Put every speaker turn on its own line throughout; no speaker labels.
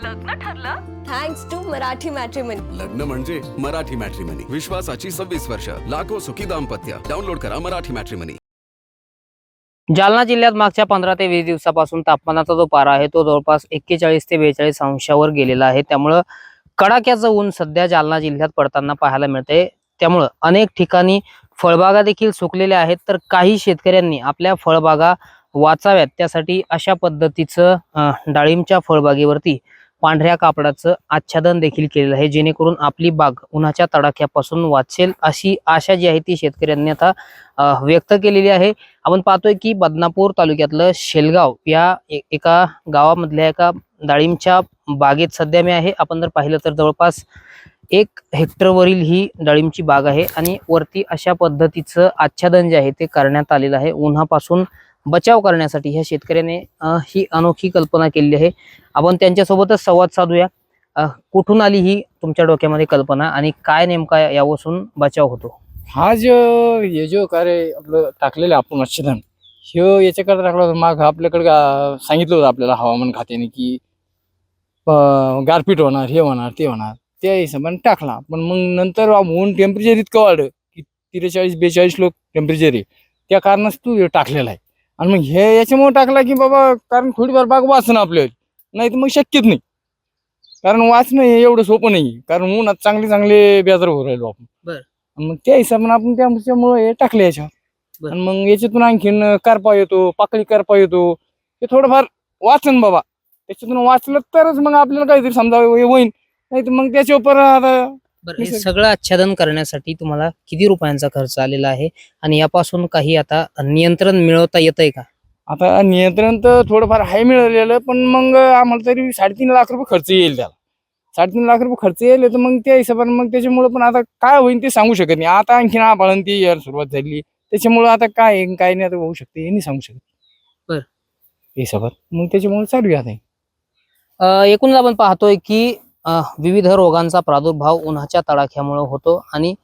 लग्न ठरलं thanks to Marathi matrimony.
लग्न म्हणजे मराठी मॅट्रिमनी, विश्वासाची 26 वर्ष, लाखो सुखी दाम्पत्य। डाउनलोड करा मराठी मॅट्रिमनी।
जालना जिल्ह्यात मागच्या 15 ते 20 दिवसापासून तापमानाचा जो पारा आहे तो जवळपास 41 ते 42 अंशावर गेलेला आहे। त्यामुळे कडाक्याचं ऊन सध्या जालना जिल्ह्यात पडताना पाहायला मिळते। त्यामुळे अनेक ठिकाणी फळबागा देखील सुकलेल्या आहेत, तर काही शेतकऱ्यांनी आपल्या फळबागा वाचाव्यात त्यासाठी अशा पद्धतीचं डाळिंबच्या फळबागेवरती पांढऱ्या कापडाचं आच्छादन देखील केलेलं आहे, जेणेकरून आपली बाग उन्हाच्या तडाख्यापासून वाचेल अशी आशा जी आहे ती शेतकऱ्यांनी आता व्यक्त केलेली आहे। आपण पाहतोय की बदनापूर तालुक्यातलं शेलगाव या एका गावामधल्या एका डाळिंबच्या बागेत सध्या मी आहे। आपण जर पाहिलं तर जवळपास 1 हेक्टरवरील ही डाळिंबची बाग आहे आणि वरती अशा पद्धतीचं आच्छादन जे आहे ते करण्यात आलेलं आहे। उन्हापासून बचाव करण्यासाठी ह्या शेतकऱ्याने ही अनोखी कल्पना केलेली आहे। आपण त्यांच्यासोबतच संवाद साधूया। कुठून आली ही तुमच्या डोक्यामध्ये कल्पना आणि काय नेमका यापासून बचाव होतो?
हा हे जो कार्य आपलं टाकलेलं आपण आच्छादन याच्याकडे टाकलं होतं। माग आपल्याकडे सांगितलं होतं आपल्याला हवामान खात्याने की गारपीट होणार, हे होणार, ते होणार, त्या हिशोबाने टाकला। पण मग नंतर ऊन टेम्परेचर इतकं वाढलं की 43-42 लोक टेम्परेचर आहे, त्या कारणास तू टाकलेला आहे। आणि मग हे याच्यामुळे टाकला की बाबा कारण थोडीफार बाग वाचणं आपल्याला, नाही तर मग शक्यच नाही। कारण वाचणं हे एवढं सोपं नाही, कारण उन्हात चांगले बेजार होऊ राहिलो आपण।
बरं।
मग त्या हिशोबाने आपण त्यामुळे हे टाकले याच्यावर। आणि मग याच्यातून आणखीन करपा येतो, पाकळी करपा येतो, ते थोडंफार वाचन बाबा, त्याच्यातून वाचलं तरच मग आपल्याला काहीतरी समजा होईल, नाही तर मग त्याच्यावर आता
बरं, हे सगळं आच्छादन करण्यासाठी तुम्हाला किती रुपयांचा खर्च आलेला आहे आणि यापासून काही आता नियंत्रण मिळवता येतंय का?
आता नियंत्रण तर थोडंफार आहे मिळालेलं, पण मग आम्हाला तरी 3.5 लाख रुपये खर्च येईल त्याला। 3.5 लाख रुपये खर्च येईल, तर मग त्या हिशोबाने मग त्याच्यामुळे पण आता काय होईल ते सांगू शकत नाही। आता आणखीन आभाळान ती यार सुरुवात झाली, त्याच्यामुळे आता काय काय नाही आता होऊ शकते हे नाही सांगू शकत।
बरं।
हिशोबात मग त्याच्यामुळे चालू आहे।
एकूणच आपण पाहतोय की विविध रोगांचा प्रादुर्भाव उन्हाच्या तडाख्यामुळे होतो आणि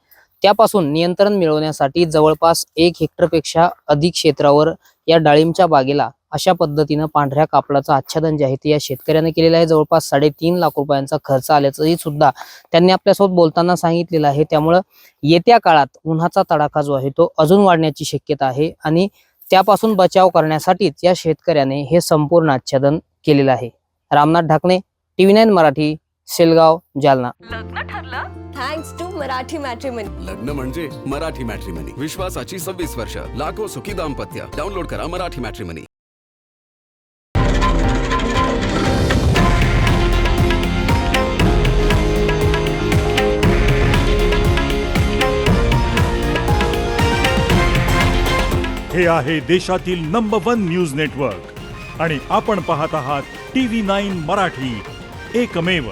त्यापासून नियंत्रण मिळवण्यासाठी जवळपास 1 हेक्टरपेक्षा अधिक क्षेत्रावर या डाळिंबच्या बागेला अशा पद्धतीनं पांढऱ्या कापडाचं आच्छादन जे आहे ते या शेतकऱ्याने केलेलं आहे। जवळपास 3.5 लाख रुपयांचा खर्च आल्याचंही सुद्धा त्यांनी आपल्यासोबत बोलताना सांगितलेलं आहे। त्यामुळं येत्या काळात उन्हाचा तडाखा जो आहे तो अजून वाढण्याची शक्यता आहे आणि त्यापासून बचाव करण्यासाठीच या शेतकऱ्याने हे संपूर्ण आच्छादन केलेलं आहे। रामनाथ ढाकणे, TV9 मराठी, शेलगाव, जालना।
लग्न ठरलं थँक्स टू मराठी मॅट्रिमनी।
लग्न म्हणजे मराठी मॅट्रिमनी, विश्वासाची 26 वर्ष, लाखो सुखी दाम्पत्य। डाउनलोड करा मराठी मॅट्रिमनी।
हे आहे देशातील नंबर 1 न्यूज नेटवर्क आणि आपण पाहत आहात TV9 मराठी, एकमेव।